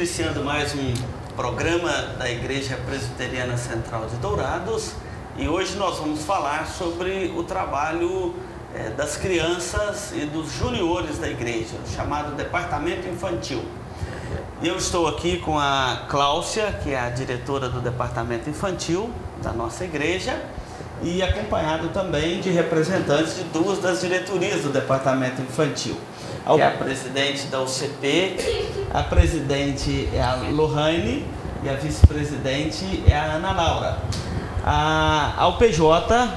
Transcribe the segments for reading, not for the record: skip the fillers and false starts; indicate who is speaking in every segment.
Speaker 1: iniciando mais um programa da Igreja Presbiteriana Central de Dourados e hoje nós vamos falar sobre o trabalho das crianças e dos juniores da igreja, chamado Departamento Infantil. Eu estou aqui com a Cláudia, que é a diretora do Departamento Infantil da nossa igreja, e acompanhado também de representantes de duas das diretorias do Departamento Infantil. Que é a presidente da UCP, a presidente é a Lohane e a vice-presidente é a Ana Laura. A UPJ,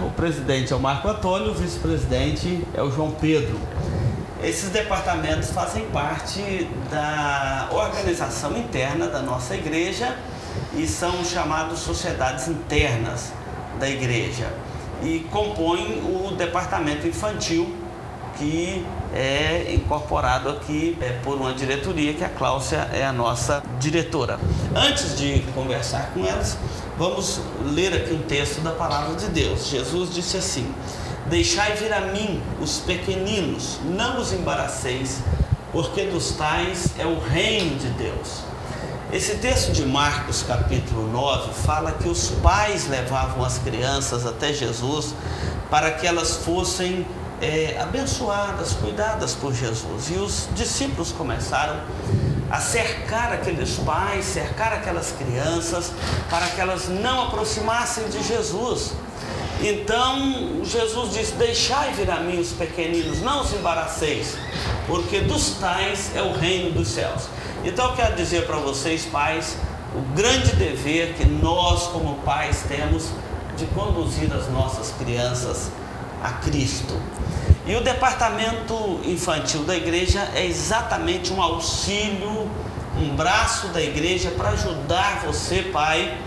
Speaker 1: o presidente é o Marco Antônio, o vice-presidente é o João Pedro. Esses departamentos fazem parte da organização interna da nossa igreja e são chamados sociedades internas da igreja e compõem o departamento infantil, que é incorporado aqui por uma diretoria, que a Cláudia é a nossa diretora. Antes de conversar com elas, vamos ler aqui um texto da palavra de Deus. Jesus disse assim: deixai vir a mim os pequeninos, não os embaraceis, porque dos tais é o reino de Deus. Esse texto de Marcos capítulo 9 fala que os pais levavam as crianças até Jesus para que elas fossem abençoadas, cuidadas por Jesus. E os discípulos começaram a cercar aqueles pais, cercar aquelas crianças, para que elas não aproximassem de Jesus. Então Jesus disse: deixai vir a mim os pequeninos, não os embaraceis, porque dos tais é o reino dos céus. Então eu quero dizer para vocês, pais, o grande dever que nós como pais temos de conduzir as nossas crianças a Cristo. E o departamento infantil da igreja é exatamente um auxílio, um braço da igreja para ajudar você, pai,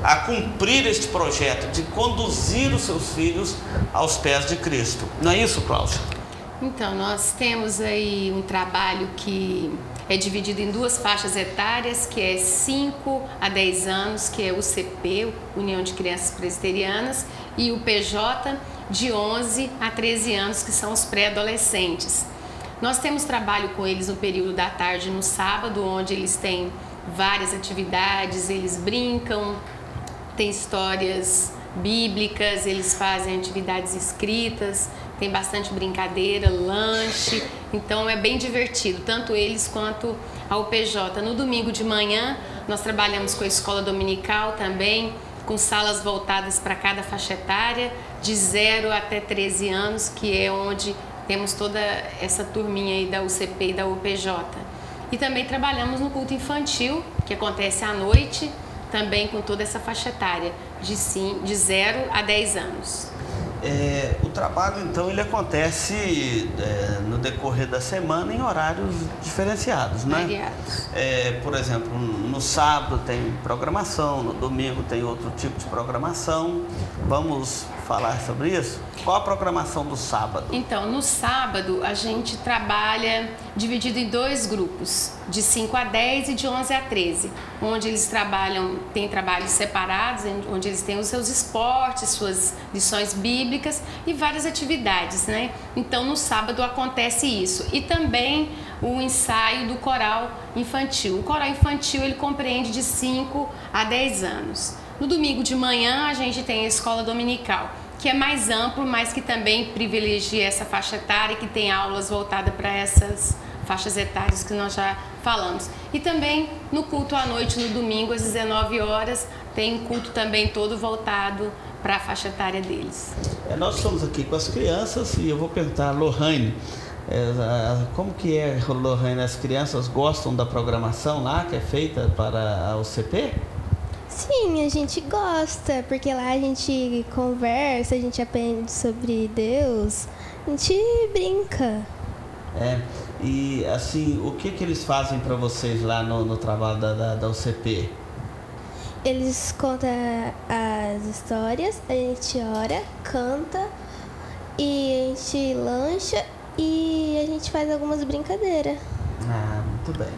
Speaker 1: a cumprir este projeto de conduzir os seus filhos aos pés de Cristo. Não é isso, Cláudia?
Speaker 2: Então, nós temos aí um trabalho que é dividido em duas faixas etárias, que é 5 a 10 anos, que é o UCP, União de Crianças Presbiterianas, e o PJ, de 11 a 13 anos, que são os pré-adolescentes. Nós temos trabalho com eles no período da tarde, no sábado, onde eles têm várias atividades, eles brincam, tem histórias bíblicas, eles fazem atividades escritas, tem bastante brincadeira, lanche, então é bem divertido, tanto eles quanto a UPJ. No domingo de manhã, nós trabalhamos com a escola dominical também, com salas voltadas para cada faixa etária, de 0 até 13 anos, que é onde temos toda essa turminha aí da UCP e da UPJ. E também trabalhamos no culto infantil, que acontece à noite, também com toda essa faixa etária, de 0 a 10 anos.
Speaker 1: O trabalho, então, ele acontece no decorrer da semana em horários diferenciados, né?
Speaker 2: Variados.
Speaker 1: Por exemplo, no sábado tem programação, no domingo tem outro tipo de programação. Vamos falar sobre isso? Qual a programação do sábado?
Speaker 2: Então, no sábado a gente trabalha dividido em dois grupos, de 5 a 10 e de 11 a 13, onde eles têm trabalhos separados, onde eles têm os seus esportes, suas lições bíblicas e várias atividades, né? Então, no sábado acontece isso. E também o ensaio do coral infantil. O coral infantil, ele compreende de 5 a 10 anos. No domingo de manhã, a gente tem a escola dominical, que é mais amplo, mas que também privilegia essa faixa etária, que tem aulas voltadas para essas faixas etárias que nós já falamos. E também no culto à noite, no domingo, às 19 horas, tem um culto também todo voltado para a faixa etária deles.
Speaker 1: Nós estamos aqui com as crianças e eu vou perguntar a Lohane, como que é, Lohane, as crianças gostam da programação lá que é feita para a UCP?
Speaker 3: Sim, a gente gosta, porque lá a gente conversa, a gente aprende sobre Deus, a gente brinca.
Speaker 1: E assim, o que eles fazem para vocês lá no trabalho da UCP?
Speaker 3: Eles contam as histórias, a gente ora, canta, e a gente lancha e a gente faz algumas brincadeiras.
Speaker 1: Muito bem.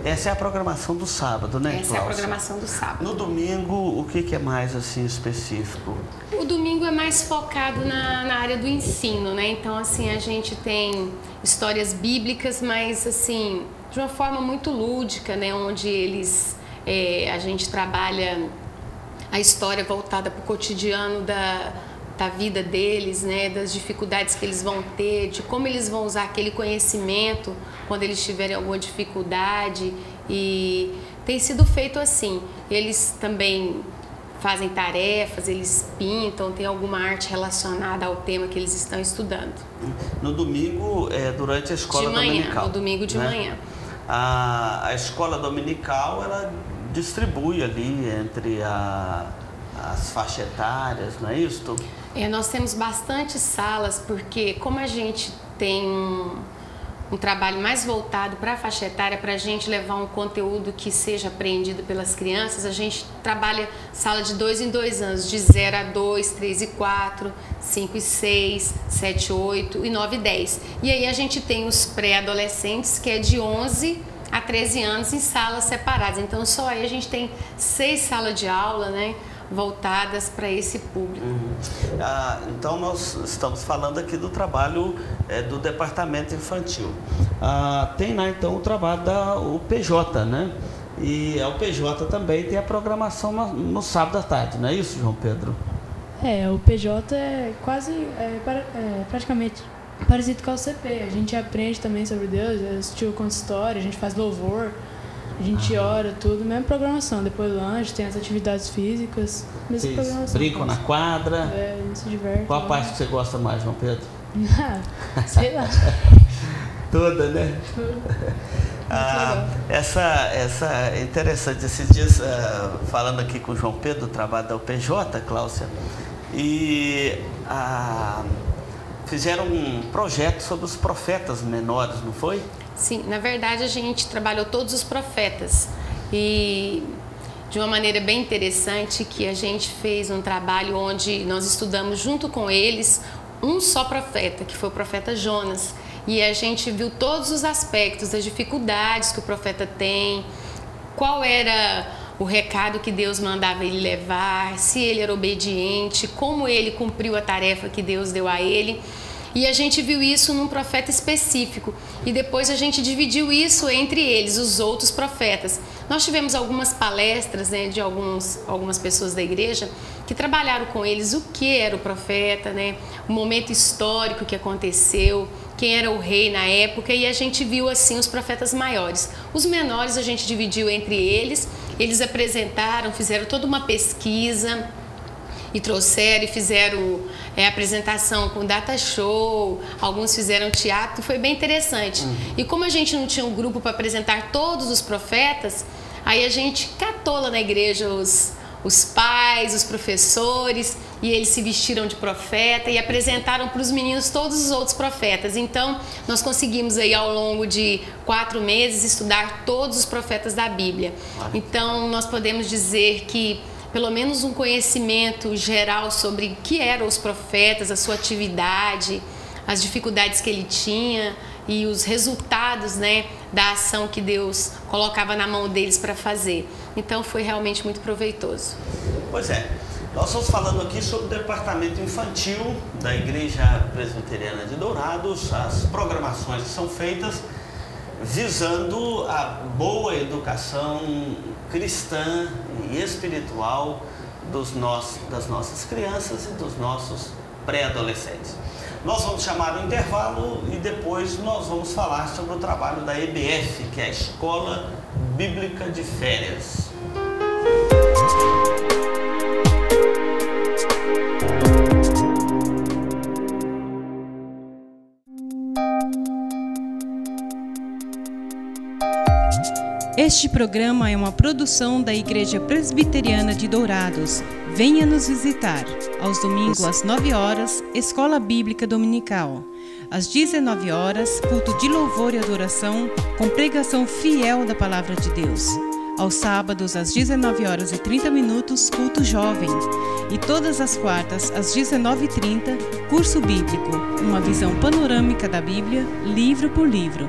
Speaker 1: Essa é a programação do sábado, né,
Speaker 2: Essa
Speaker 1: Cláudia?
Speaker 2: é a programação do sábado.
Speaker 1: No domingo, o que é mais assim específico?
Speaker 2: O domingo é mais focado na área do ensino, né? Então, assim, a gente tem histórias bíblicas, mas assim, de uma forma muito lúdica, né? Onde a gente trabalha a história voltada para o cotidiano da vida deles, né? Das dificuldades que eles vão ter, de como eles vão usar aquele conhecimento quando eles tiverem alguma dificuldade. E tem sido feito assim. Eles também fazem tarefas, eles pintam, tem alguma arte relacionada ao tema que eles estão estudando.
Speaker 1: No domingo, durante a escola dominical.
Speaker 2: No domingo de manhã.
Speaker 1: A escola dominical, ela distribui ali entre as faixas etárias, não é isso?
Speaker 2: Nós temos bastante salas, porque como a gente tem um trabalho mais voltado para a faixa etária, para a gente levar um conteúdo que seja apreendido pelas crianças, a gente trabalha sala de 2 em 2 anos, de 0 a 2, 3 e 4, 5 e 6, 7, 8 e 9 e 10. E aí a gente tem os pré-adolescentes, que é de 11 a 13 anos em salas separadas. Então só aí a gente tem 6 salas de aula, né, voltadas para esse público.
Speaker 1: Então nós estamos falando aqui do trabalho do departamento infantil. Tem lá então o trabalho da UPJ, né? E a UPJ também tem a programação no sábado à tarde, não é isso, João Pedro?
Speaker 4: O PJ é praticamente parecido com a UCP. A gente aprende também sobre Deus, assistiu conta história, a gente faz louvor, a gente ora, tudo, mesma programação. Depois do lanche, tem as atividades físicas, mesma programação.
Speaker 1: Brincam na quadra?
Speaker 4: A gente se diverte.
Speaker 1: Qual a parte que você gosta mais, João Pedro?
Speaker 4: Sei lá.
Speaker 1: Toda, né? Essa é interessante. Esses dias, falando aqui com o João Pedro, do trabalho da UPJ, Cláudia, e fizeram um projeto sobre os profetas menores, não foi?
Speaker 2: Sim, na verdade a gente trabalhou todos os profetas e de uma maneira bem interessante, que a gente fez um trabalho onde nós estudamos junto com eles um só profeta, que foi o profeta Jonas, e a gente viu todos os aspectos das dificuldades que o profeta tem, qual era o recado que Deus mandava ele levar, se ele era obediente, como ele cumpriu a tarefa que Deus deu a ele. E a gente viu isso num profeta específico. E depois a gente dividiu isso entre eles, os outros profetas. Nós tivemos algumas palestras, né, de algumas pessoas da igreja que trabalharam com eles o que era o profeta, né, o momento histórico que aconteceu, quem era o rei na época, e a gente viu assim os profetas maiores. Os menores a gente dividiu entre eles, eles apresentaram, fizeram toda uma pesquisa e trouxeram e fizeram apresentação com data show, alguns fizeram teatro, foi bem interessante. E como a gente não tinha um grupo para apresentar todos os profetas, aí a gente catou lá na igreja os pais, os professores, e eles se vestiram de profeta e apresentaram para os meninos todos os outros profetas. Então, nós conseguimos aí ao longo de 4 meses estudar todos os profetas da Bíblia. Então, nós podemos dizer que pelo menos um conhecimento geral sobre o que eram os profetas, a sua atividade, as dificuldades que ele tinha e os resultados, né, da ação que Deus colocava na mão deles para fazer. Então foi realmente muito proveitoso.
Speaker 1: Pois é, nós estamos falando aqui sobre o departamento infantil da Igreja Presbiteriana de Dourados, as programações que são feitas visando a boa educação cristã e espiritual das nossas crianças e dos nossos pré-adolescentes. Nós vamos chamar o intervalo e depois nós vamos falar sobre o trabalho da EBF, que é a Escola Bíblica de Férias.
Speaker 5: Este programa é uma produção da Igreja Presbiteriana de Dourados. Venha nos visitar. Aos domingos, às 9 horas, Escola Bíblica Dominical. Às 19 horas, culto de louvor e adoração, com pregação fiel da Palavra de Deus. Aos sábados, às 19 horas e 30 minutos, culto jovem. E todas as quartas, às 19h30, curso bíblico, uma visão panorâmica da Bíblia, livro por livro.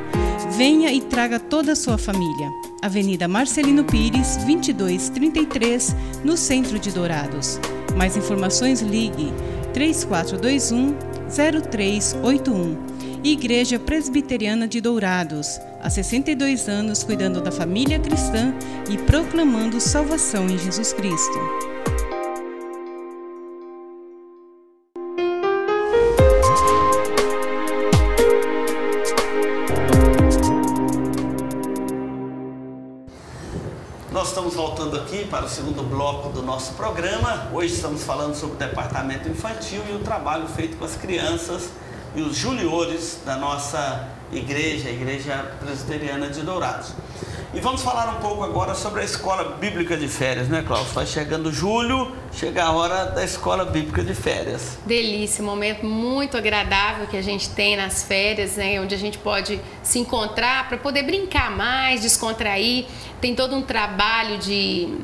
Speaker 5: Venha e traga toda a sua família. Avenida Marcelino Pires, 2233, no centro de Dourados. Mais informações, ligue 3421-0381. Igreja Presbiteriana de Dourados, há 62 anos cuidando da família cristã e proclamando salvação em Jesus Cristo.
Speaker 1: Nós estamos voltando aqui para o segundo bloco do nosso programa. Hoje estamos falando sobre o departamento infantil e o trabalho feito com as crianças e os juniores da nossa igreja, a Igreja Presbiteriana de Dourados. E vamos falar um pouco agora sobre a Escola Bíblica de Férias, né, Cláudio? Vai chegando julho, chega a hora da Escola Bíblica de Férias.
Speaker 2: Delícia, um momento muito agradável que a gente tem nas férias, né, onde a gente pode se encontrar para poder brincar mais, descontrair. Tem todo um trabalho de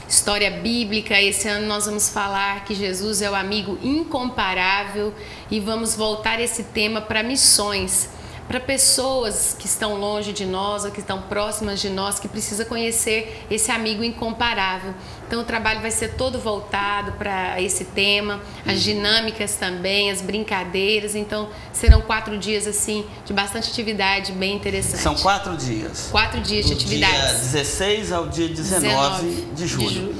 Speaker 2: história bíblica. Esse ano nós vamos falar que Jesus é o amigo incomparável e vamos voltar esse tema para missões, para pessoas que estão longe de nós ou que estão próximas de nós, que precisa conhecer esse amigo incomparável. Então o trabalho vai ser todo voltado para esse tema, as dinâmicas também, as brincadeiras. Então serão 4 dias assim de bastante atividade, bem interessante.
Speaker 1: São 4 dias.
Speaker 2: 4 dias de atividades.
Speaker 1: Do dia 16 ao dia 19 de julho.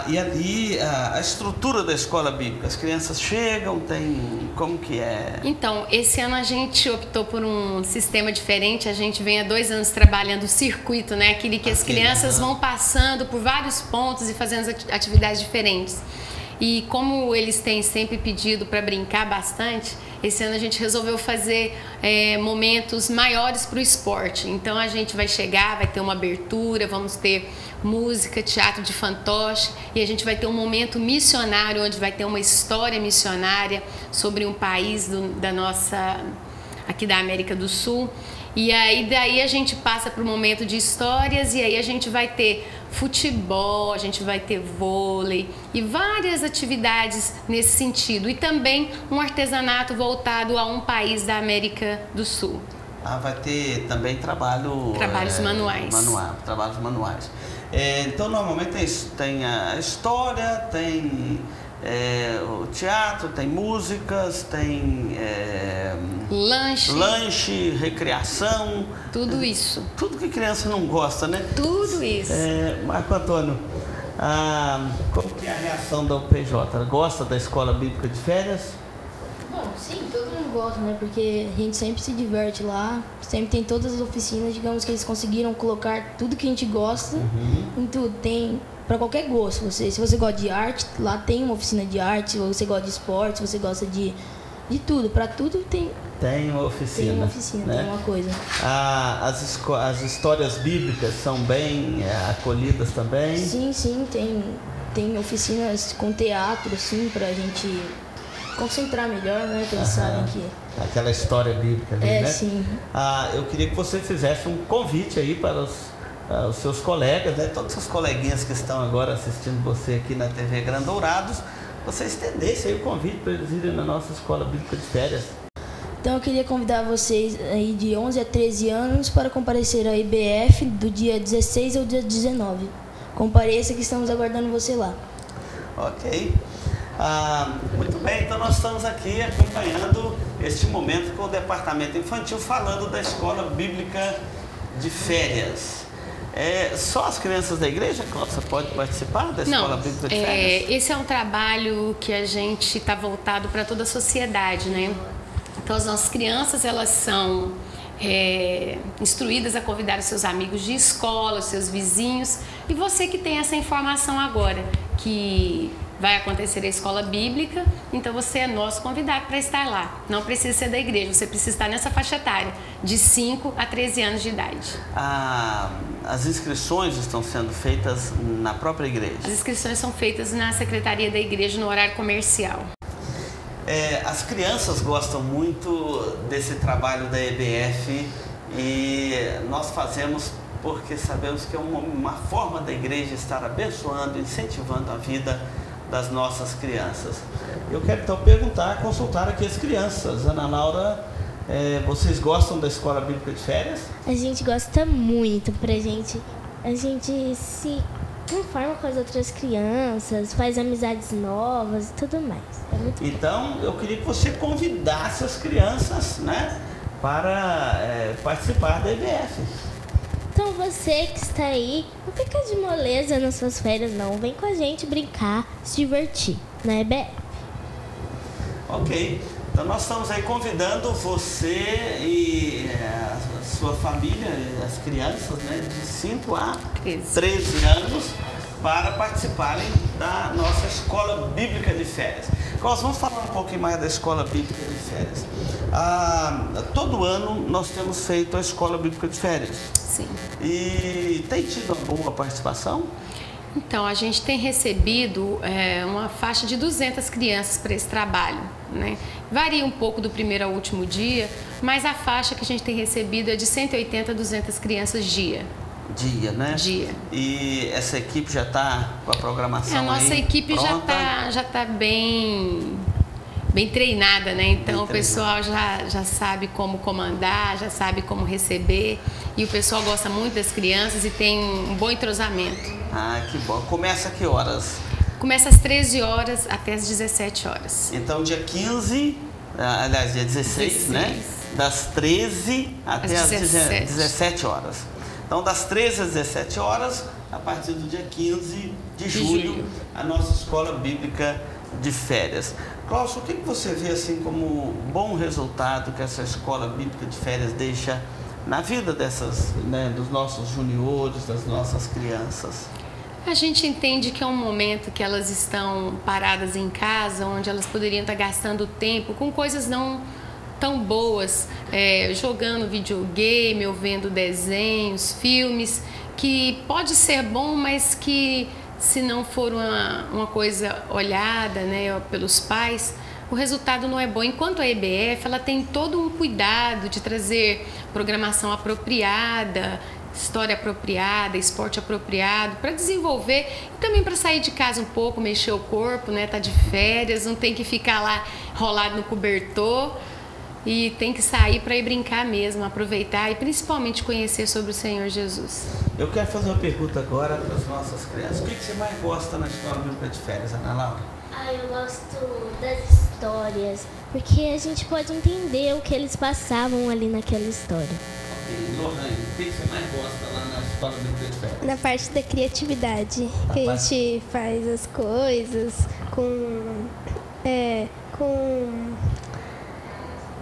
Speaker 1: E ali a estrutura da escola bíblica, as crianças chegam, tem como que é?
Speaker 2: Então, esse ano a gente optou por um sistema diferente. A gente vem há 2 anos trabalhando o circuito, né? Aquele que as crianças vão passando por vários pontos e fazendo atividades diferentes. E como eles têm sempre pedido para brincar bastante, esse ano a gente resolveu fazer momentos maiores para o esporte. Então a gente vai chegar, vai ter uma abertura, vamos ter música, teatro de fantoche e a gente vai ter um momento missionário, onde vai ter uma história missionária sobre um país aqui da América do Sul. E aí daí a gente passa para o momento de histórias e aí a gente vai ter futebol, a gente vai ter vôlei e várias atividades nesse sentido. E também um artesanato voltado a um país da América do Sul.
Speaker 1: Vai ter também trabalhos
Speaker 2: manuais.
Speaker 1: Trabalhos manuais. Então normalmente tem a história, tem o teatro, tem músicas, tem lanche, recreação.
Speaker 2: Tudo isso.
Speaker 1: Tudo que criança não gosta, né?
Speaker 2: Tudo isso.
Speaker 1: Marco Antônio, como que é a reação da UPJ? Gosta da Escola Bíblica de Férias?
Speaker 6: Bom, sim, todo mundo gosta, né? Porque a gente sempre se diverte lá, sempre tem todas as oficinas, digamos que eles conseguiram colocar tudo que a gente gosta em tudo. Tem para qualquer gosto. Se você gosta de arte, lá tem uma oficina de arte. Se você gosta de esporte, se você gosta de tudo. Para tudo tem
Speaker 1: uma oficina.
Speaker 6: Tem uma oficina,
Speaker 1: né?
Speaker 6: Tem uma coisa.
Speaker 1: As histórias bíblicas são bem acolhidas também?
Speaker 6: Sim, tem oficinas com teatro, assim, pra gente concentrar melhor, né? Que eles sabem que...
Speaker 1: Aquela história bíblica ali, né?
Speaker 6: Sim.
Speaker 1: Eu queria que você fizesse um convite aí para os seus colegas, né? Todos os coleguinhas que estão agora assistindo você aqui na TV Gran Dourados, você estendesse aí o convite para eles irem na nossa Escola Bíblica de Férias.
Speaker 6: Então eu queria convidar vocês aí de 11 a 13 anos para comparecer à IBF do dia 16 ao dia 19. Compareça que estamos aguardando você lá.
Speaker 1: Ok. Muito bem, então nós estamos aqui acompanhando este momento com o Departamento Infantil falando da Escola Bíblica de Férias. Só as crianças da igreja, Cláudia, pode participar da Escola Bíblica de Férias?
Speaker 2: Esse é um trabalho que a gente está voltado para toda a sociedade, né? Então as nossas crianças, elas são instruídas a convidar os seus amigos de escola, os seus vizinhos, e você que tem essa informação agora, que vai acontecer a escola bíblica, então você é nosso convidado para estar lá. Não precisa ser da igreja, você precisa estar nessa faixa etária, de 5 a 13 anos de idade.
Speaker 1: As inscrições estão sendo feitas na própria igreja? As
Speaker 2: inscrições são feitas na secretaria da igreja no horário comercial.
Speaker 1: As crianças gostam muito desse trabalho da EBF e nós fazemos porque sabemos que é uma forma da igreja estar abençoando, incentivando a vida das nossas crianças. Eu quero então consultar aqui as crianças. Ana Laura, vocês gostam da Escola Bíblica de Férias?
Speaker 3: A gente gosta muito, a gente se informa com as outras crianças, faz amizades novas e tudo mais. É muito bom.
Speaker 1: Então, eu queria que você convidasse as crianças, né, para participar da EBF.
Speaker 3: Então você que está aí, não fica de moleza nas suas férias não. Vem com a gente brincar, se divertir, né, Bé?
Speaker 1: Ok. Então nós estamos aí convidando você e a sua família, as crianças, né, de 5 a 13 anos, para participarem da nossa Escola Bíblica de Férias. Nós vamos falar um pouquinho mais da Escola Bíblica de Férias. Todo ano nós temos feito a Escola Bíblica de Férias.
Speaker 2: Sim.
Speaker 1: E tem tido uma boa participação?
Speaker 2: Então, a gente tem recebido uma faixa de 200 crianças para esse trabalho, né? Varia um pouco do primeiro ao último dia, mas a faixa que a gente tem recebido é de 180 a 200 crianças dia.
Speaker 1: Dia, né?
Speaker 2: Dia.
Speaker 1: E essa equipe já está com a programação aí?
Speaker 2: A nossa equipe
Speaker 1: pronta?
Speaker 2: já tá bem treinada, né? Então
Speaker 1: Bem
Speaker 2: o pessoal já sabe como comandar, já sabe como receber, e o pessoal gosta muito das crianças e tem um bom entrosamento.
Speaker 1: Ah, que bom. Começa a que horas?
Speaker 2: Começa às 13 horas até às 17 horas.
Speaker 1: Então, dia 15, aliás, dia 16, né? Das 13 até às 17 horas. Então, das 13 às 17 horas, a partir do dia 15 de julho, a nossa Escola Bíblica de Férias. Cláudio, o que você vê assim como bom resultado que essa Escola Bíblica de Férias deixa na vida dessas, né, dos nossos juniores, das nossas crianças?
Speaker 2: A gente entende que é um momento que elas estão paradas em casa, onde elas poderiam estar gastando tempo com coisas não tão boas, jogando videogame ou vendo desenhos, filmes, que pode ser bom, mas que se não for uma coisa olhada, né, pelos pais, o resultado não é bom. Enquanto a EBF, ela tem todo um cuidado de trazer programação apropriada, história apropriada, esporte apropriado, para desenvolver e também para sair de casa um pouco, mexer o corpo, né, tá de férias, não tem que ficar lá rolado no cobertor, e tem que sair para ir brincar mesmo, aproveitar e principalmente conhecer sobre o Senhor Jesus.
Speaker 1: Eu quero fazer uma pergunta agora para as nossas crianças. O que você mais gosta na Escola Bíblica de Férias, Ana Laura?
Speaker 3: Eu gosto das histórias, porque a gente pode entender o que eles passavam ali naquela história.
Speaker 1: Ok, Lohane, o que você mais gosta lá na Escola Bíblica de Férias?
Speaker 3: Na parte da criatividade, que a gente faz as coisas com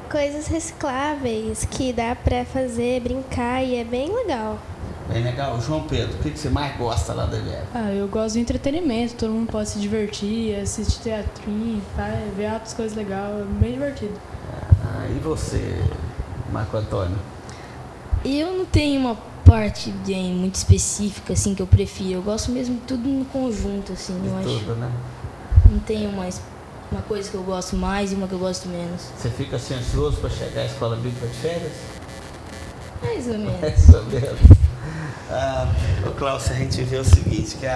Speaker 3: coisas recicláveis que dá pra fazer, brincar, e é bem legal.
Speaker 1: Bem legal. João Pedro, o que você mais gosta lá da EBF?
Speaker 4: Eu gosto do entretenimento, todo mundo pode se divertir, assistir teatrinho, ver outras coisas legais, é bem divertido.
Speaker 1: E você, Marco Antônio?
Speaker 6: Eu não tenho uma parte muito específica assim que eu prefiro. Eu gosto mesmo de tudo no conjunto, assim.
Speaker 1: Tudo, né?
Speaker 6: Não tenho uma coisa que eu gosto mais e uma que eu gosto menos.
Speaker 1: Você fica assim ansioso para chegar à Escola Bíblica de Férias?
Speaker 6: Mais ou menos.
Speaker 1: Mais ou menos. Cláudio, a gente vê o seguinte, que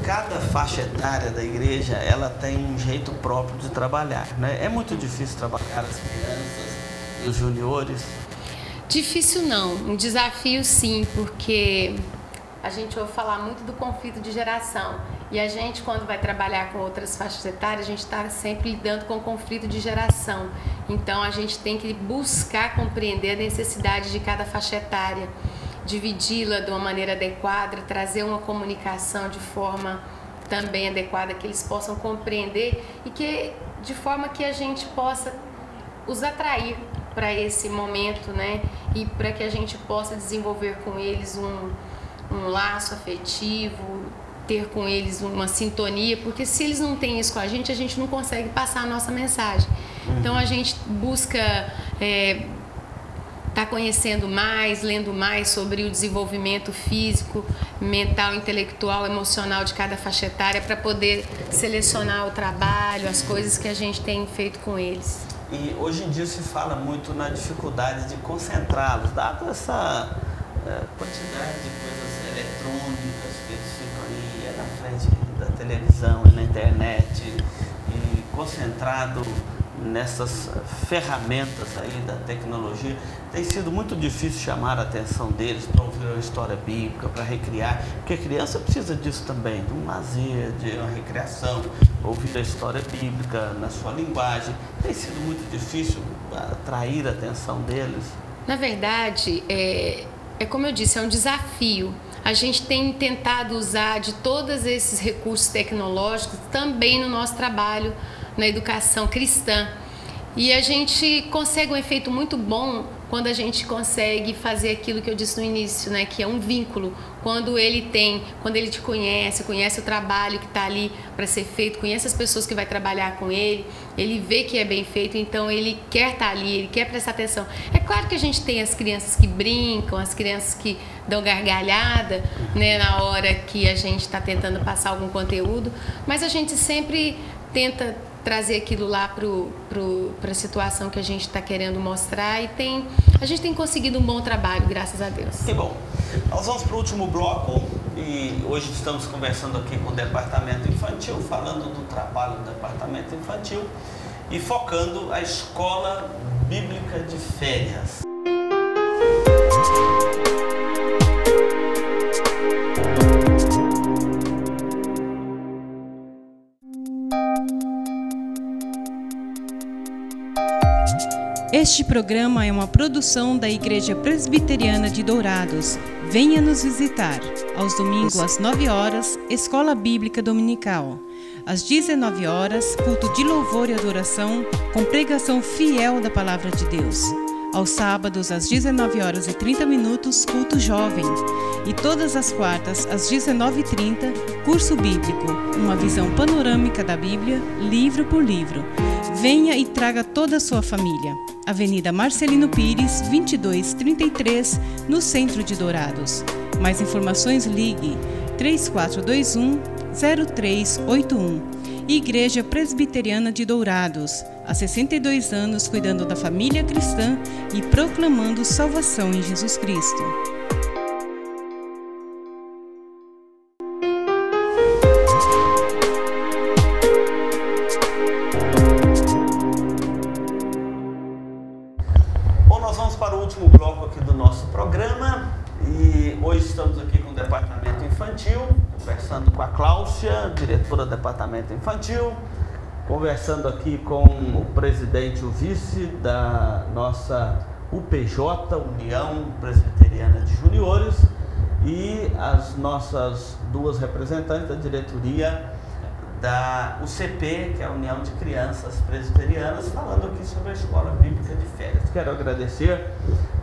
Speaker 1: cada faixa etária da igreja, ela tem um jeito próprio de trabalhar, né? É muito difícil trabalhar as crianças e os juniores.
Speaker 2: Difícil não, um desafio sim, porque a gente ouve falar muito do conflito de geração, e a gente, quando vai trabalhar com outras faixas etárias, a gente está sempre lidando com o conflito de geração. Então a gente tem que buscar compreender a necessidade de cada faixa etária, dividi-la de uma maneira adequada, trazer uma comunicação de forma também adequada, que eles possam compreender e que de forma que a gente possa os atrair para esse momento, né? E para que a gente possa desenvolver com eles um laço afetivo, ter com eles uma sintonia, porque se eles não têm isso com a gente não consegue passar a nossa mensagem. Então a gente busca tá conhecendo mais, lendo mais sobre o desenvolvimento físico, mental, intelectual, emocional de cada faixa etária, para poder selecionar o trabalho, as coisas que a gente tem feito com eles.
Speaker 1: E hoje em dia se fala muito na dificuldade de concentrá-los, dado essa quantidade de coisas eletrônicas que eles ficam aí na frente da televisão e na internet, e concentrado nessas ferramentas aí da tecnologia, tem sido muito difícil chamar a atenção deles para ouvir uma história bíblica, para recriar, porque a criança precisa disso também, de um lazer, de uma recreação, ouvir a história bíblica na sua linguagem. Tem sido muito difícil atrair a atenção deles.
Speaker 2: Na verdade, é como eu disse, é um desafio. A gente tem tentado usar de todos esses recursos tecnológicos também no nosso trabalho na educação cristã. E a gente consegue um efeito muito bom quando a gente consegue fazer aquilo que eu disse no início, né, que é um vínculo. Quando ele te conhece o trabalho que está ali para ser feito, conhece as pessoas que vai trabalhar com ele vê que é bem feito, então ele quer estar ali, ele quer prestar atenção. É claro que a gente tem as crianças que brincam, as crianças que dão gargalhada, né, na hora que a gente está tentando passar algum conteúdo, mas a gente sempre tenta trazer aquilo lá para a situação que a gente está querendo mostrar e a gente tem conseguido um bom trabalho, graças a Deus.
Speaker 1: Que bom. Nós vamos para o último bloco e hoje estamos conversando aqui com o Departamento Infantil, falando do trabalho do Departamento Infantil e focando a Escola Bíblica de Férias.
Speaker 5: Este programa é uma produção da Igreja Presbiteriana de Dourados. Venha nos visitar. Aos domingos, às 9 horas, Escola Bíblica Dominical. Às 19 horas, culto de louvor e adoração, com pregação fiel da Palavra de Deus. Aos sábados, às 19 horas e 30 minutos, culto jovem. E todas as quartas, às 19h30, curso bíblico, uma visão panorâmica da Bíblia, livro por livro. Venha e traga toda a sua família. Avenida Marcelino Pires, 2233, no centro de Dourados. Mais informações, ligue 3421-0381. Igreja Presbiteriana de Dourados, há 62 anos cuidando da família cristã e proclamando salvação em Jesus Cristo.
Speaker 1: Bom, nós vamos para o último bloco aqui do nosso programa e hoje estamos aqui com o Departamento Infantil, conversando com a Cláudia, diretora do Departamento Infantil, conversando aqui com o presidente, o vice da nossa UPJ, União Presbiteriana de Juniores, e as nossas duas representantes da diretoria da UCP, que é a União de Crianças Presbiterianas, falando aqui sobre a Escola Bíblica de Férias. Quero agradecer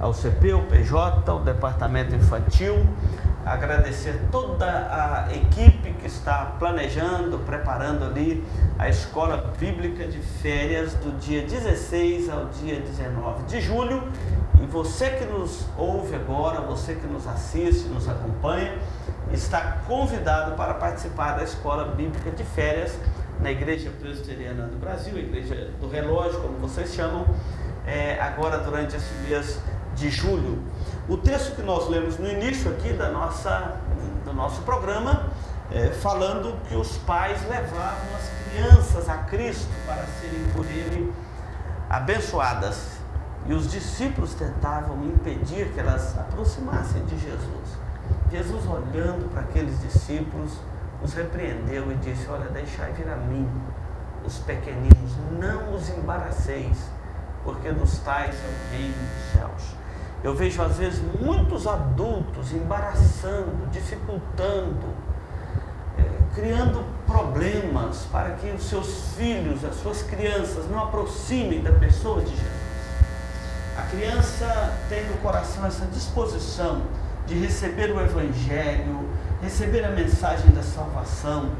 Speaker 1: ao UCP, ao PJ, ao Departamento Infantil, agradecer toda a equipe que está planejando, preparando ali a Escola Bíblica de Férias do dia 16 ao dia 19 de julho. E você que nos ouve agora, você que nos assiste, nos acompanha, está convidado para participar da Escola Bíblica de Férias na Igreja Presbiteriana do Brasil, Igreja do Relógio, como vocês chamam, agora durante esse mês de julho. O texto que nós lemos no início aqui do nosso programa, falando que os pais levavam as crianças a Cristo para serem por ele abençoadas. E os discípulos tentavam impedir que elas aproximassem de Jesus. Jesus, olhando para aqueles discípulos, os repreendeu e disse: olha, deixai vir a mim os pequeninos, não os embaraceis, porque dos tais é o reino dos céus. Eu vejo às vezes muitos adultos embaraçando, dificultando, criando problemas para que os seus filhos, as suas crianças não aproximem da pessoa de Jesus. A criança tem no coração essa disposição de receber o Evangelho, receber a mensagem da salvação,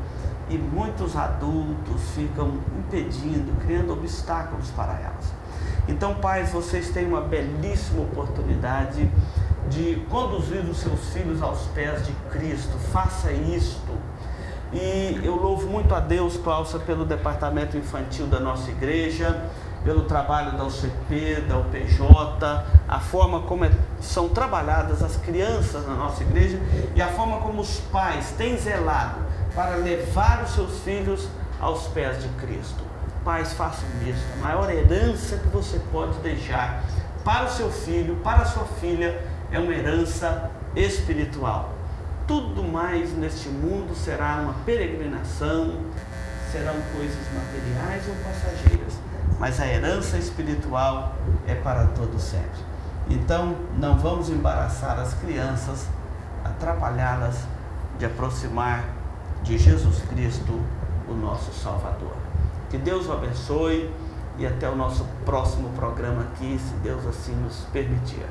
Speaker 1: e muitos adultos ficam impedindo, criando obstáculos para elas. Então, pais, vocês têm uma belíssima oportunidade de conduzir os seus filhos aos pés de Cristo. Faça isto. E eu louvo muito a Deus, Cláudia, pelo departamento infantil da nossa igreja, pelo trabalho da UCP, da UPJ, a forma como são trabalhadas as crianças na nossa igreja e a forma como os pais têm zelado para levar os seus filhos aos pés de Cristo. pais façam isso. A maior herança que você pode deixar para o seu filho, para a sua filha, é uma herança espiritual. Tudo mais neste mundo será uma peregrinação, serão coisas materiais ou passageiras, mas a herança espiritual é para todo sempre. Então, não vamos embaraçar as crianças, atrapalhá-las de aproximar de Jesus Cristo, o nosso Salvador. Que Deus o abençoe e até o nosso próximo programa aqui, se Deus assim nos permitir.